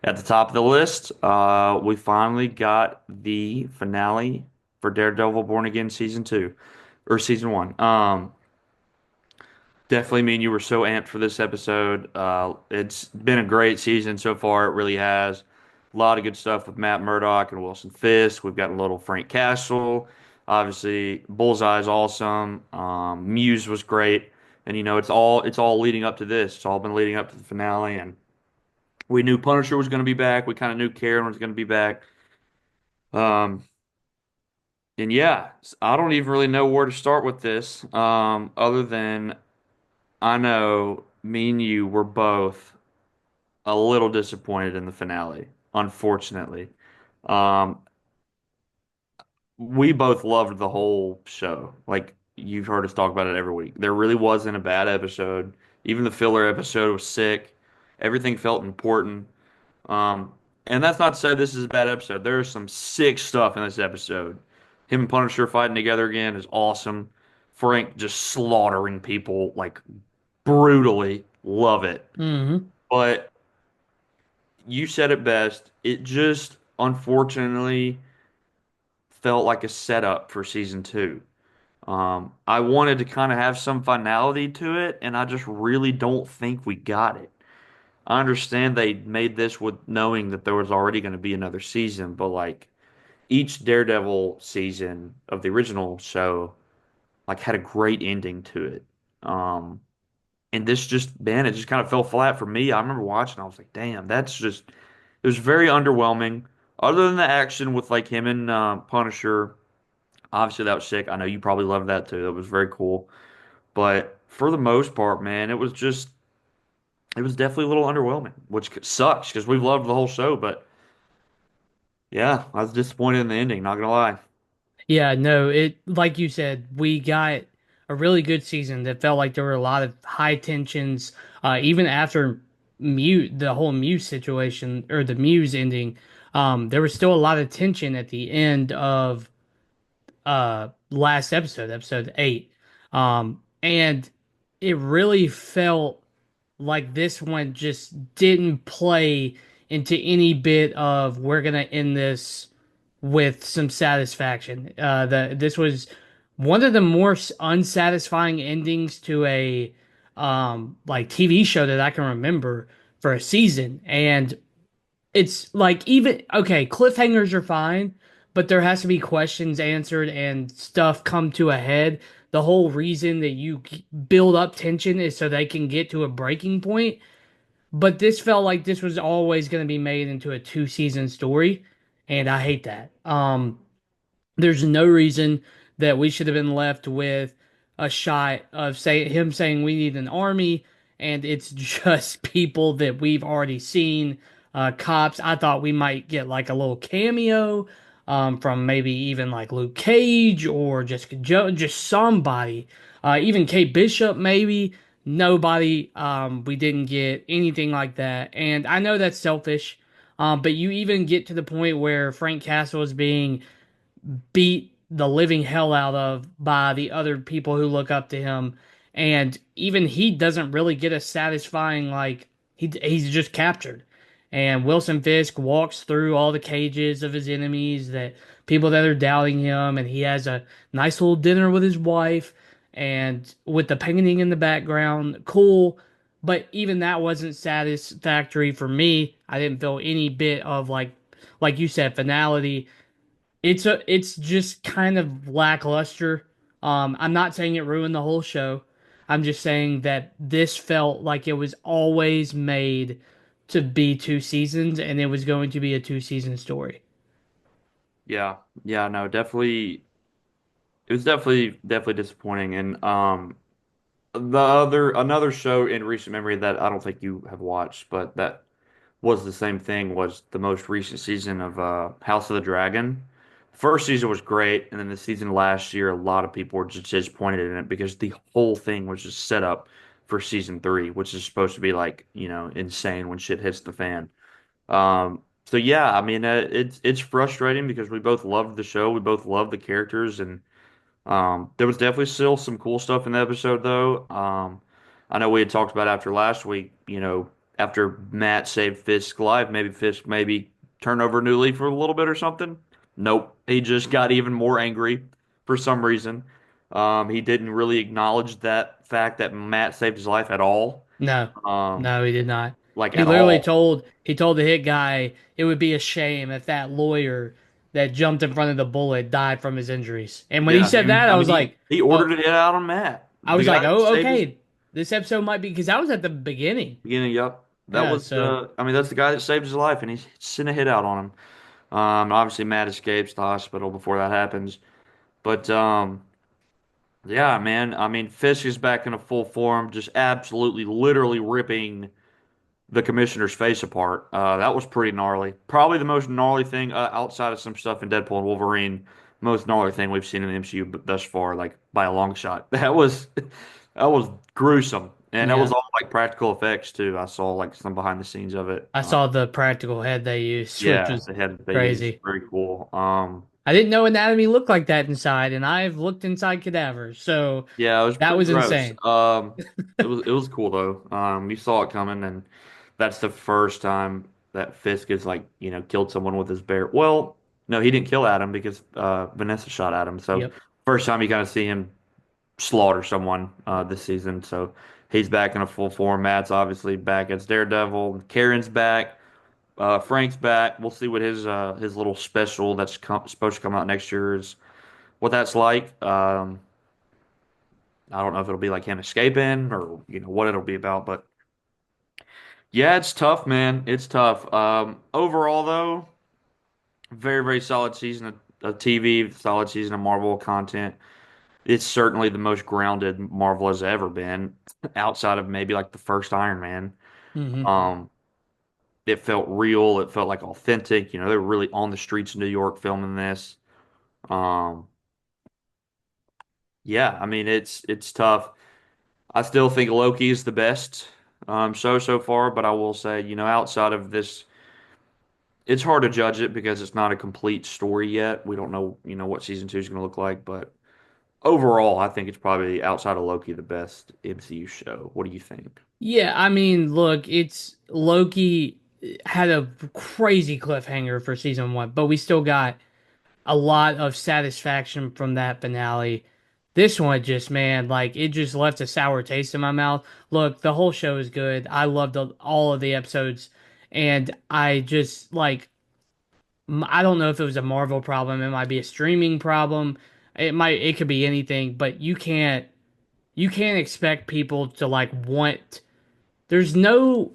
At the top of the list, we finally got the finale for Daredevil Born Again season two or season one. Definitely me and you were so amped for this episode. It's been a great season so far. It really has. A lot of good stuff with Matt Murdock and Wilson Fisk. We've got a little Frank Castle. Obviously, Bullseye's awesome. Muse was great, and it's all leading up to this. It's all been leading up to the finale, and we knew Punisher was going to be back. We kind of knew Karen was going to be back. Um, and yeah, I don't even really know where to start with this. Other than I know me and you were both a little disappointed in the finale, unfortunately. Um, we both loved the whole show. Like you've heard us talk about it every week. There really wasn't a bad episode. Even the filler episode was sick. Everything felt important. Um, and that's not to say this is a bad episode. There's some sick stuff in this episode. Him and Punisher fighting together again is awesome. Frank just slaughtering people like brutally. Love it. Hmm. But you said it best. It just unfortunately felt like a setup for season two. I wanted to kind of have some finality to it, and I just really don't think we got it. I understand they made this with knowing that there was already going to be another season, but like each Daredevil season of the original show like had a great ending to it. Um, and this just, man, it just kind of fell flat for me. I remember watching, I was like, damn, it was very underwhelming. Other than the action with like him and Punisher, obviously that was sick. I know you probably loved that too. That was very cool. But for the most part, man, it was definitely a little underwhelming, which sucks because we've loved the whole show. But yeah, I was disappointed in the ending, not gonna lie. Yeah, no, it like you said, we got a really good season that felt like there were a lot of high tensions. Even after the whole Muse situation or the Muse ending, there was still a lot of tension at the end of last episode, episode 8. And it really felt like this one just didn't play into any bit of we're gonna end this with some satisfaction. This was one of the more unsatisfying endings to a like TV show that I can remember for a season. And it's like even okay, cliffhangers are fine, but there has to be questions answered and stuff come to a head. The whole reason that you build up tension is so they can get to a breaking point. But this felt like this was always going to be made into a two-season story, and I hate that. There's no reason that we should have been left with a shot of him saying we need an army, and it's just people that we've already seen. Cops. I thought we might get like a little cameo from maybe even like Luke Cage or Jessica Jones, just somebody. Even Kate Bishop, maybe. Nobody. We didn't get anything like that, and I know that's selfish. But you even get to the point where Frank Castle is being beat the living hell out of by the other people who look up to him. And even he doesn't really get a satisfying like he's just captured. And Wilson Fisk walks through all the cages of his enemies that people that are doubting him, and he has a nice little dinner with his wife and with the painting in the background. Cool. But even that wasn't satisfactory for me. I didn't feel any bit of like you said, finality. It's just kind of lackluster. I'm not saying it ruined the whole show. I'm just saying that this felt like it was always made to be two seasons and it was going to be a two-season story. Yeah, yeah, no, definitely. It was definitely disappointing. And another show in recent memory that I don't think you have watched, but that was the same thing was the most recent season of House of the Dragon. First season was great, and then the season last year, a lot of people were just disappointed in it because the whole thing was just set up for season three, which is supposed to be like, insane when shit hits the fan. So yeah, I mean, it's frustrating because we both loved the show, we both loved the characters, and there was definitely still some cool stuff in the episode though. I know we had talked about after last week, after Matt saved Fisk's life, maybe Fisk maybe turn over a new leaf for a little bit or something. Nope, he just got even more angry for some reason. He didn't really acknowledge that fact that Matt saved his life at all. No, Um, no, he did not. like He at literally all. told the hit guy it would be a shame if that lawyer that jumped in front of the bullet died from his injuries. And when he Yeah, said that, I mean he oh, ordered it out on Matt, I the was guy like, that oh, saved his okay, this episode might be because I was at the beginning. beginning. Yep, that Yeah, was so I mean that's the guy that saved his life, and he's sent a hit out on him. Obviously Matt escapes the hospital before that happens, but yeah, man. I mean, Fisk is back in a full form, just absolutely, literally ripping the commissioner's face apart. That was pretty gnarly. Probably the most gnarly thing outside of some stuff in Deadpool and Wolverine. Most gnarly thing we've seen in the MCU thus far, like by a long shot. That was gruesome, and that was yeah, all like practical effects too. I saw like some behind the scenes of it. I saw the practical head they used, which Yeah, was they used crazy. very cool. I didn't know anatomy looked like that inside, and I've looked inside cadavers, so Yeah, it was that pretty was gross. insane. It was cool though. You saw it coming, and that's the first time that Fisk has like killed someone with his bear. Well, no, he didn't kill Adam because Vanessa shot Adam. So Yep. first time you kind of see him slaughter someone this season. So he's back in a full form. Matt's obviously back as Daredevil. Karen's back. Frank's back. We'll see what his little special that's supposed to come out next year is. What that's like. I don't know if it'll be like him escaping or what it'll be about, but yeah, it's tough, man. It's tough. Overall though, very solid season of TV, solid season of Marvel content. It's certainly the most grounded Marvel has ever been, outside of maybe like the first Iron Man. Hmm. Um, it felt real. It felt like authentic. They were really on the streets of New York filming this. Um, yeah, I mean it's tough. I still think Loki is the best so far, but I will say, outside of this, it's hard to judge it because it's not a complete story yet. We don't know, what season two is going to look like, but overall, I think it's probably outside of Loki the best MCU show. What do you think? Yeah, I mean, look, it's Loki had a crazy cliffhanger for season one, but we still got a lot of satisfaction from that finale. This one just, man, like it just left a sour taste in my mouth. Look, the whole show is good. I loved all of the episodes, and I just like I don't know if it was a Marvel problem. It might be a streaming problem. It could be anything, but you can't expect people to like want. There's no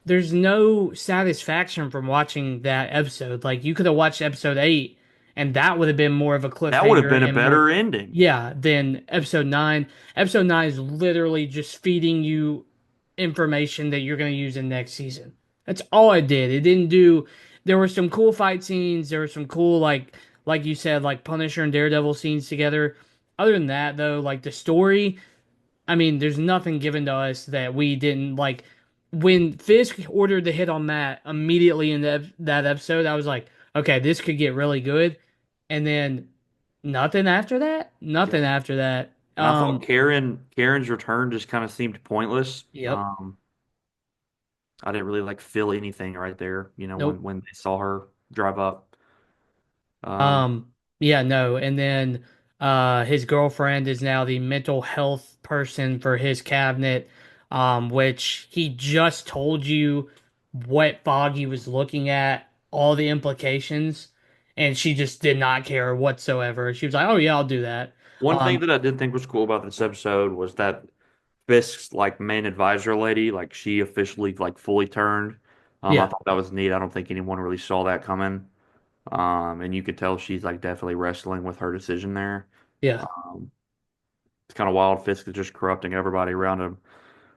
there's no satisfaction from watching that episode. Like you could have watched episode 8 and that would have been more of a That would have cliffhanger been a and more better ending. yeah, than episode 9. Episode 9 is literally just feeding you information that you're going to use in next season. That's all it did. It didn't do there were some cool fight scenes, there were some cool like you said like Punisher and Daredevil scenes together. Other than that though, like the story I mean, there's nothing given to us that we didn't like. When Fisk ordered the hit on Matt immediately in that episode, I was like, okay, this could get really good. And then nothing after that. Yeah. Nothing after that. And I thought Karen's return just kind of seemed pointless. Yep. I didn't really like feel anything right there, Nope. when they saw her drive up. Um, Um, yeah, no. And then his girlfriend is now the mental health person for his cabinet, which he just told you what fog he was looking at, all the implications, and she just did not care whatsoever. She was like, "Oh yeah, I'll do that." One thing Um, that I did think was cool about this episode was that Fisk's like main advisor lady, like she officially like fully turned. I yeah, thought that was neat. I don't think anyone really saw that coming. And you could tell she's like definitely wrestling with her decision there. yeah, Um, it's kind of wild. Fisk is just corrupting everybody around him,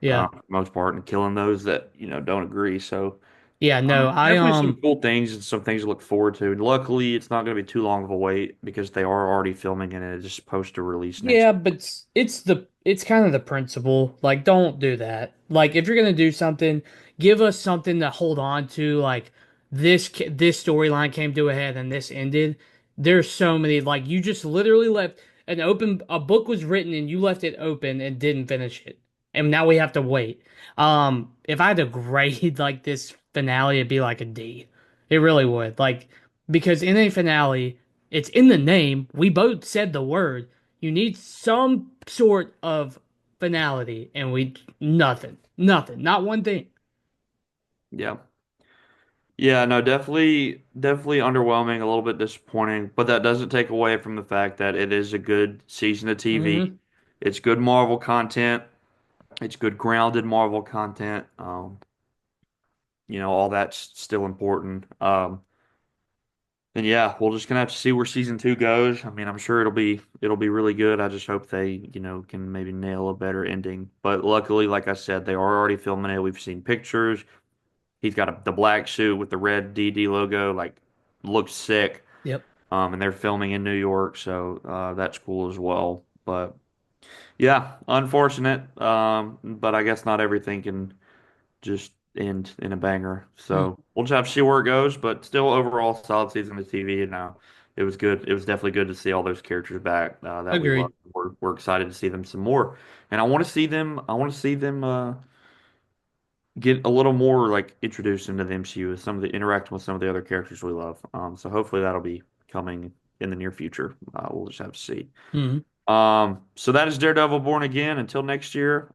yeah, for the most part, and killing those that don't agree. So yeah. No, definitely some cool things and some things to look forward to. And luckily, it's not going to be too long of a wait because they are already filming it and it's supposed to release next. Yeah, but it's kind of the principle. Like, don't do that. Like, if you're gonna do something, give us something to hold on to. Like, this storyline came to a head and this ended. There's so many. Like, you just literally left a book was written and you left it open and didn't finish it. and now we have to wait. If I had to grade like this finale, it'd be like a D. It really would. Like because in a finale, it's in the name. We both said the word. You need some sort of finality, and we nothing, nothing, not one thing. Yeah. Yeah, no, definitely underwhelming, a little bit disappointing, but that doesn't take away from the fact that it is a good season of TV. Hmm. It's good Marvel content. It's good grounded Marvel content. All that's still important. And yeah, we're just gonna have to see where season two goes. I mean, I'm sure it'll be really good. I just hope they, can maybe nail a better ending. But luckily, like I said, they are already filming it. We've seen pictures. He's got the black suit with the red DD logo, like looks sick. Yep. And they're filming in New York, so that's cool as well. But yeah, unfortunate. But I guess not everything can just end in a banger. Mm. So we'll just have to see where it goes. But still, overall, solid season of TV. And it was good. It was definitely good to see all those characters back that we love. Agreed. We're excited to see them some more. And I want to see them. I want to see them get a little more like introduced into the MCU with some of the interacting with some of the other characters we love. So hopefully that'll be coming in the near future. We'll just have to see. Mm. So that is Daredevil Born Again. Until next year,